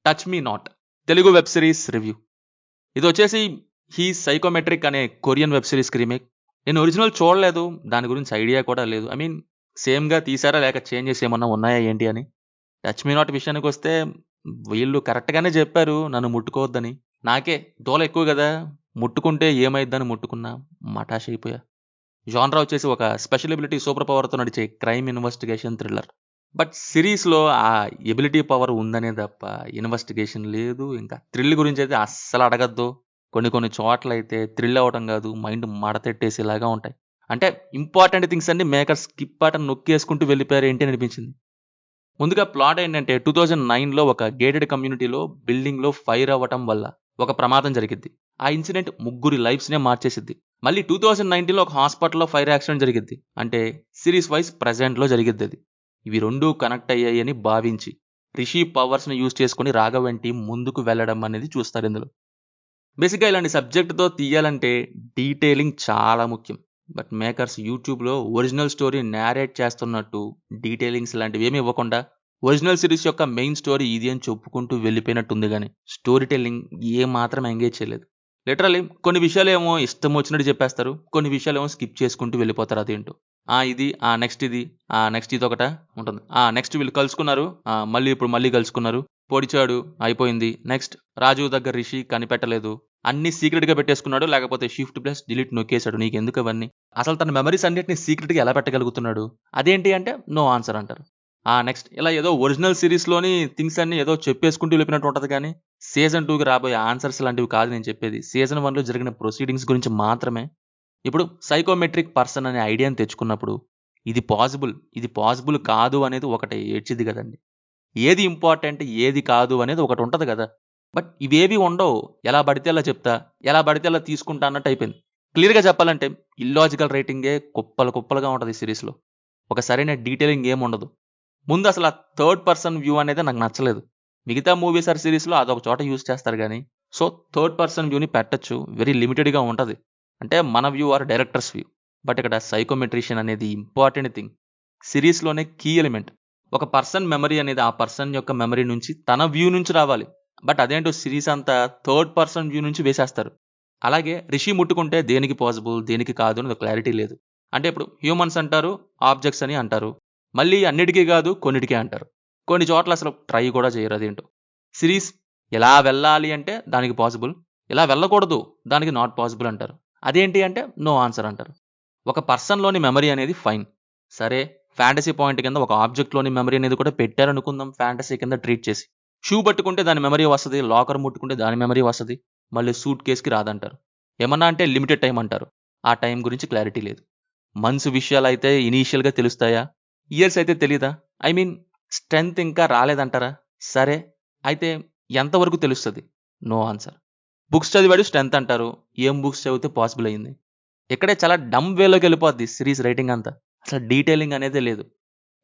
Touch me not Telugu web series review. ఇది వచ్చేసి he psychometric అనే కొరియన్ వెబ్ సిరీస్కి రీమేక్. నేను ఒరిజినల్ చూడలేదు, దాని గురించి ఐడియా కూడా లేదు. ఐ మీన్ సేమ్గా తీసారా లేక చేంజెస్ ఏమన్నా ఉన్నాయా ఏంటి అని. టచ్ మీ నాట్ విషయానికి వస్తే వీళ్ళు కరెక్ట్గానే చెప్పారు నన్ను ముట్టుకోవద్దని. నాకే దోల ఎక్కువ కదా, ముట్టుకుంటే ఏమైద్దని ముట్టుకున్నా, మటాష్ అయిపోయా. జాన్రా వచ్చేసి ఒక స్పెషల్ ఎబిలిటీ సూపర్ పవర్తో నడిచే క్రైమ్ ఇన్వెస్టిగేషన్ థ్రిల్లర్. బట్ సిరీస్లో ఆ ఎబిలిటీ పవర్ ఉందనే తప్ప ఇన్వెస్టిగేషన్ లేదు. ఇంకా థ్రిల్ గురించి అయితే అస్సలు అడగద్దు. కొన్ని చోట్ల అయితే థ్రిల్ అవ్వటం కాదు, మైండ్ మడతెట్టేసేలాగా ఉంటాయి. అంటే ఇంపార్టెంట్ థింగ్స్ అన్ని మేకర్ స్కిప్ బటన్ నొక్కేసుకుంటూ వెళ్ళిపోయారు ఏంటి అనిపించింది. ముందుగా ప్లాట్ ఏంటంటే 2009లో ఒక గేటెడ్ కమ్యూనిటీలో బిల్డింగ్లో ఫైర్ అవ్వటం వల్ల ఒక ప్రమాదం జరిగిద్ది. ఆ ఇన్సిడెంట్ ముగ్గురి లైఫ్స్నే మార్చేసిద్ది. మళ్ళీ 2019లో ఒక హాస్పిటల్లో ఫైర్ యాక్సిడెంట్ జరిగిద్ది. అంటే సిరీస్ వైజ్ ప్రజెంట్లో జరిగిద్ది అది. ఇవి రెండూ కనెక్ట్ అయ్యాయని భావించి రిషి పవర్స్ని యూజ్ చేసుకుని రాఘవంటి ముందుకు వెళ్ళడం అనేది చూస్తారు ఇందులో. బేసిక్గా ఇలాంటి సబ్జెక్టుతో తీయాలంటే డీటెయిలింగ్ చాలా ముఖ్యం. బట్ మేకర్స్ యూట్యూబ్లో ఒరిజినల్ స్టోరీ నేరేట్ చేస్తున్నట్టు డీటెయిలింగ్స్ లాంటివి ఏమి ఇవ్వకుండా ఒరిజినల్ సిరీస్ యొక్క మెయిన్ స్టోరీ ఇది అని చెప్పుకుంటూ వెళ్ళిపోయినట్టుంది, కానీ స్టోరీ టెల్లింగ్ ఏ మాత్రం ఎంగేజ్ చేయలేదు. లిటరల్లీ కొన్ని విషయాలు ఏమో ఇష్టం వచ్చినట్టు చెప్పేస్తారు, కొన్ని విషయాలు ఏమో స్కిప్ చేసుకుంటూ వెళ్ళిపోతారు. అదేంటో ఇది నెక్స్ట్ ఇది నెక్స్ట్ ఇది ఒకట ఉంటుంది. నెక్స్ట్ వీళ్ళు కలుసుకున్నారు, మళ్ళీ కలుసుకున్నారు, పొడిచాడు అయిపోయింది. నెక్స్ట్ రాజు దగ్గర రిషి కనిపెట్టలేదు, అన్ని సీక్రెట్గా పెట్టేసుకున్నాడు, లేకపోతే షిఫ్ట్ ప్లస్ డిలీట్ నొక్కేశాడు. నీకు ఎందుకు అవన్నీ, అసలు తన మెమరీస్ అన్నిటిని సీక్రెట్గా ఎలా పెట్టగలుగుతున్నాడు, అదేంటి అంటే నో ఆన్సర్ అంటారు. నెక్స్ట్ ఇలా ఏదో ఒరిజినల్ సిరీస్లోని థింగ్స్ అన్ని ఏదో చెప్పేసుకుంటూ వెళ్ళిపోయినట్టు ఉంటుంది, కానీ సీజన్ 2కి రాబోయే ఆన్సర్స్ లాంటివి కాదు నేను చెప్పేది. సీజన్ 1లో జరిగిన ప్రొసీడింగ్స్ గురించి మాత్రమే. ఇప్పుడు సైకోమెట్రిక్ పర్సన్ అనే ఐడియాని తెచ్చుకున్నప్పుడు ఇది పాసిబుల్ కాదు అనేది ఒకటి ఏడ్చిది కదండి. ఏది ఇంపార్టెంట్ ఏది కాదు అనేది ఒకటి ఉంటుంది కదా. బట్ ఇవేవి ఉండవు, ఎలా పడితే అలా చెప్తా, ఎలా పడితే అలా తీసుకుంటా అన్నట్టు అయిపోయింది. క్లియర్గా చెప్పాలంటే ఇల్లాజికల్ రైటింగే కుప్పలుగా ఉంటుంది ఈ సిరీస్లో. ఒక సరైన డీటెయిలింగ్ ఏమి ఉండదు. ముందు అసలు ఆ థర్డ్ పర్సన్ వ్యూ అనేది నాకు నచ్చలేదు. మిగతా మూవీస్ ఆర్ సిరీస్లో అదొక చోట యూజ్ చేస్తారు కానీ, సో థర్డ్ పర్సన్ వ్యూని పెట్టచ్చు, వెరీ లిమిటెడ్గా ఉంటుంది. అంటే మన view or directors view. But ఇక్కడ సైకోమెట్రిషియన్ అనేది ఇంపార్టెంట్ థింగ్, సిరీస్లోనే కీ ఎలిమెంట్. ఒక పర్సన్ మెమరీ అనేది ఆ పర్సన్ యొక్క మెమరీ నుంచి తన వ్యూ నుంచి రావాలి. బట్ అదేంటో సిరీస్ అంతా థర్డ్ పర్సన్ వ్యూ నుంచి వేసేస్తారు. అలాగే రిషి ముట్టుకుంటే దేనికి పాసిబుల్ దేనికి కాదు అనేది క్లారిటీ లేదు. అంటే ఇప్పుడు హ్యూమన్స్ అంటారు, ఆబ్జెక్ట్స్ అని అంటారు, మళ్ళీ అన్నిటికీ కాదు కొన్నిటికీ అంటారు. కొన్ని చోట్ల అసలు ట్రై కూడా చేయరు. అదేంటో సిరీస్ ఎలా వెళ్ళాలి అంటే దానికి పాసిబుల్, ఇలా వెళ్ళకూడదు దానికి నాట్ పాసిబుల్ అంటారు. అదేంటి అంటే నో ఆన్సర్ అంటారు. ఒక పర్సన్లోని మెమరీ అనేది ఫైన్, సరే ఫ్యాంటసీ పాయింట్ కింద ఒక ఆబ్జెక్ట్లోని మెమరీ అనేది కూడా పెట్టారనుకుందాం, ఫ్యాంటసీ కింద ట్రీట్ చేసి. షూ పట్టుకుంటే దాని మెమరీ వస్తుంది, లాకర్ ముట్టుకుంటే దాని మెమరీ వస్తుంది, మళ్ళీ సూట్ కేసుకి రాదంటారు. ఏమన్నా అంటే లిమిటెడ్ టైం అంటారు. ఆ టైం గురించి క్లారిటీ లేదు. మంత్స్ విషయాలు అయితే ఇనీషియల్గా తెలుస్తాయా, ఇయర్స్ అయితే తెలీదా? ఐ మీన్ స్ట్రెంగ్త్ ఇంకా రాలేదంటారా? సరే అయితే ఎంతవరకు తెలుస్తుంది? No answer. బుక్స్ చదివాడు స్ట్రెంగ్త్ అంటారు, ఏం బుక్స్ చదివితే పాసిబుల్ అయ్యింది? ఇక్కడే చాలా డమ్ వేలోకి వెళ్ళిపోద్ది సిరీస్ రైటింగ్ అంతా. అసలు డీటెయిలింగ్ అనేది లేదు.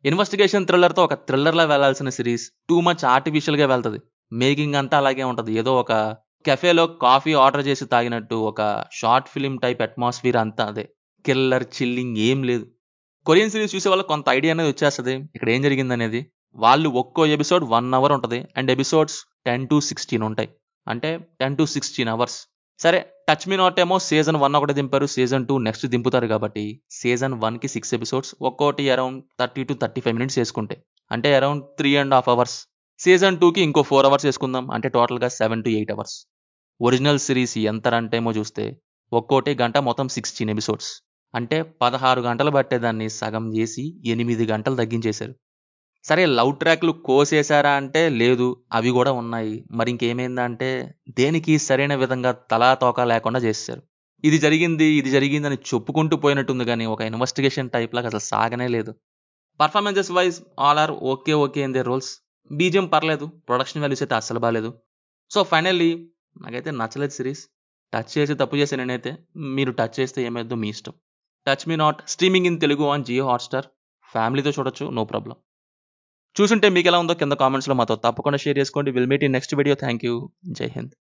ఇన్వెస్టిగేషన్ థ్రిల్లర్తో ఒక థ్రిల్లర్లా వెళ్లాల్సిన సిరీస్ టూ మచ్ ఆర్టిఫిషియల్గా వెళ్తుంది. మేకింగ్ అంతా అలాగే ఉంటుంది. ఏదో ఒక కెఫేలో కాఫీ ఆర్డర్ చేసి తాగినట్టు ఒక షార్ట్ ఫిలిం టైప్ అట్మాస్ఫియర్ అంతా అదే. కిల్లర్ చిల్లింగ్ ఏం లేదు. కొరియన్ సిరీస్ చూసే వాళ్ళకి కొంత ఐడియా అనేది వచ్చేస్తుంది ఇక్కడ ఏం జరిగింది అనేది. వాళ్ళు ఒక్కో ఎపిసోడ్ 1 hour ఉంటుంది అండ్ ఎపిసోడ్స్ 10 to 16 ఉంటాయి. అంటే 10 to 16 hours. సరే టచ్ మీ నాట్ ఏమో సీజన్ 1 ఒకటి దింపారు, సీజన్ 2 నెక్స్ట్ దింపుతారు కాబట్టి సీజన్ 1కి 6 episodes, ఒక్కోటి అరౌండ్ 30 to 35 minutes వేసుకుంటే అంటే అరౌండ్ 3.5 hours. సీజన్ 2కి ఇంకో 4 hours వేసుకుందాం, అంటే టోటల్గా 7 to 8 hours. ఒరిజినల్ సిరీస్ ఎంత రన్ టైమో చూస్తే ఒక్కోటి గంట, మొత్తం 16 episodes. అంటే 16 గంటలు పట్టేదాన్ని సగం చేసి 8 గంటలు తగ్గించేశారు. సరే లవ్ ట్రాక్లు కోసేశారా అంటే లేదు, అవి కూడా ఉన్నాయి. మరి ఇంకేమైందంటే దేనికి సరైన విధంగా తలా తోక లేకుండా చేశారు. ఇది జరిగింది అని చెప్పుకుంటూ పోయినట్టుంది, కానీ ఒక ఇన్వెస్టిగేషన్ టైప్ లాగా అసలు సాగనే లేదు. Performances wise all are okay in their roles. BGM పర్లేదు, ప్రొడక్షన్ వాల్యూస్ అయితే అస్సలు బాగాలేదు. సో ఫైనల్లీ నాకైతే నచ్చలేదు సిరీస్. టచ్ చేసి తప్పు చేసి నేనైతే, మీరు టచ్ చేస్తే ఏమైద్దో మీ ఇష్టం. Touch me not streaming in Telugu on Jio Hotstar. ఫ్యామిలీతో చూడొచ్చు, నో ప్రాబ్లం. చూసుంటే మీకు ఎలా ఉందో కింద కామెంట్స్లో మాతో తప్పకుండా షేర్ చేసుకోండి. Will meet in next video. Thank you. జై హింద్.